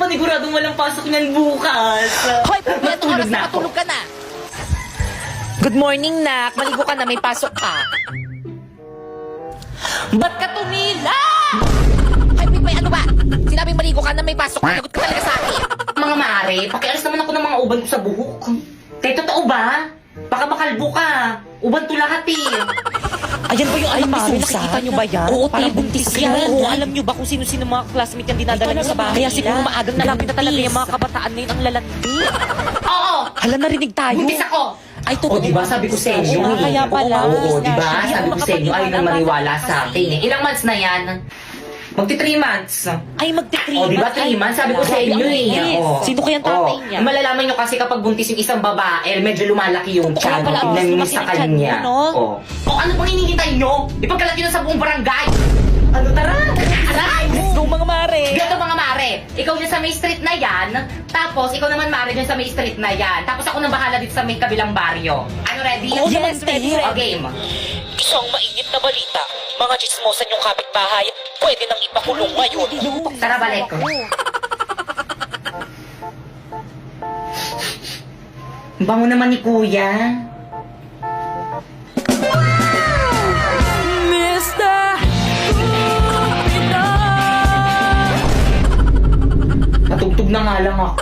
paniguradong walang pasok niyan bukas. Hoy, kompleto Matulog oras na na ako. matulog ka na. Good morning, nak. Maligo ka na, may pasok ka. Ba't ka tumila? Hoy, Pipay, ano ba? Sinabing maligo ka na, may pasok ka. Lagot ka talaga sa akin. Mga mare, pakialis naman ako ng mga uban ko sa buhok. Kaya totoo ba? Baka makalbo ka. Uban to lahat eh. Ayan ba yung Ay, alam ni Mari, Susan? nakikita niyo ba yan? Oo, Parang tayo buntis yan. Oo, alam niyo ba kung sino-sino mga classmate yan dinadala niyo sa bahay Kaya nila? siguro maagang Grabe na talaga nabuntis. yung mga kabataan ngayon ang lalandi. Oo! Hala, narinig tayo. Buntis ako! Ay, O, diba sabi ko sa inyo Oo, eh. kaya pala. Oo, diba? Hindi Sabi ako ko sa inyo, ayaw nang maniwala sa akin eh. Ilang months na yan? Magti 3 months. Ay, magti-3 O, diba 3 months? Sabi ko sa inyo eh. O. Sino kayang tatay niya? Malalaman nyo kasi kapag buntis yung isang babae, medyo lumalaki yung tiyan. pala, Tignan nyo lumaki sa yung tiyan kanya. mo, no? O, ano pang hinihintay nyo? Ipagkalat nyo na sa buong barangay. Ano, tara! Aray! Let's go, mga mare. Gato mga mare, ikaw dyan sa may street na yan, tapos ikaw naman mare dyan sa may street na yan, tapos ako nang bahala dito sa may kabilang baryo. Ano, ready? Oo, Yes, ready, ready. O, game. Isang mainit na balita. Mga chismosan yung kapitbahay, pwede nang ipakulong ngayon. Tara, balik. Bango naman ni kuya. Natugtog na nga lang ako.